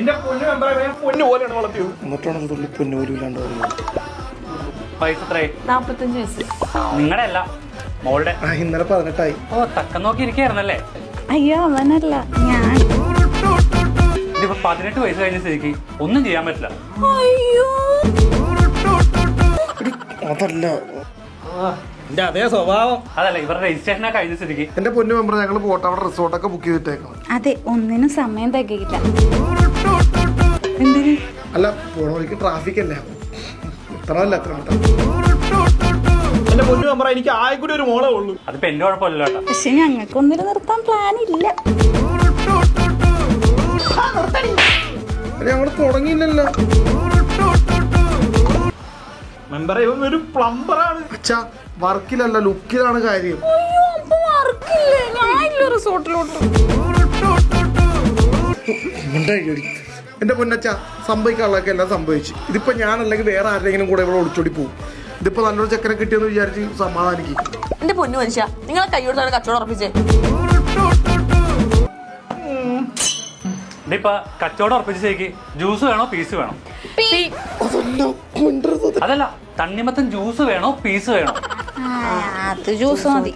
എന്റെ പൊന്നു മെമ്പറെ പൊന്നു പോലെയാണ് വളർത്തിയത്. എന്നിട്ടാണ് തുള്ളി പൊന്നൂരില്ലാണ്ട് പൈസ എത്രയായി? 45 വയസ്സ്. നിങ്ങളുടെ അല്ല, മോളുടെ. ഇന്നലെ 18 ഓ, തക്കം നോക്കി ഇരിക്കുകയായിരുന്നല്ലേ? അയ്യോ അവനല്ല, ഞാൻ. ഇതിപ്പോ 18 വയസ്സ് കഴിഞ്ഞ സ്ഥിതിക്ക് ഒന്നും ചെയ്യാൻ പറ്റില്ല. അയ്യോ അതല്ല എന്റെ അതേ സ്വഭാവം. അതല്ല, ഇവരുടെ രജിസ്ട്രേഷൻ ഒക്കെ കഴിഞ്ഞ സ്ഥിതിക്ക്. എന്റെ പൊന്നു മെമ്പർ, ഞങ്ങൾ പോട്ടെ, അവിടെ റിസോർട്ടൊക്കെ ബുക്ക് ചെയ്തിട്ടേക്കണം. അതെ, ഒന്നിനും സമയം തികയില്ല. എന്തിന്? അല്ല, പോണ വഴിക്ക് ട്രാഫിക് അല്ലേ, ഇത്രല്ല എത്ര എന്റെ പൊന്നു മെമ്പറ, എനിക്ക് ആയിക്കൂടി ഒരു മോളേ ഉള്ളൂ. അതിപ്പോ എന്റെ കുഴപ്പമില്ല കേട്ടോ. പക്ഷെ ഞങ്ങൾക്ക് ഒന്നിനും നിർത്താൻ പ്ലാൻ ഇല്ല. ഞങ്ങള് തുടങ്ങിയില്ലല്ലോ. മെമ്പറെ, ഇവൻ ഒരു പ്ലംബറാണ്. അച്ഛാ, വർക്കിലല്ല ലുക്കിലാണ് കാര്യം. അയ്യോ, അപ്പൊ വർക്കില്ലേ? ഞാനില്ല റിസോർട്ടിലോട്ട്. എന്റെ പൊന്നച്ച, സംഭവിക്കാനുള്ളതൊക്കെ എല്ലാം സംഭവിച്ചു. ഇതിപ്പോ ഞാനല്ലെങ്കിൽ വേറെ ആരെങ്കിലും കൂടെ ഇവിടെ ഒളിച്ചോടി പോകും. ഇതിപ്പോ നല്ലൊരു ചെക്കനെ കിട്ടിയെന്ന് വിചാരിച്ച് സമാധാനിക്കും. എന്റെ പൊന്നു മനുഷ്യ, നിങ്ങളെ കൈയോടുത്താണ് കച്ചവടം ഉറപ്പിച്ചേ. ഇതിപ്പോ കച്ചവടം ഉറപ്പിച്ച സ്ഥിതിക്ക് ജ്യൂസ് വേണോ പീസ് വേണോ? അതല്ല, തണ്ണിമത്തൻ ജ്യൂസ് വേണോ പീസ് വേണോ? അത് ജ്യൂസ് മതി.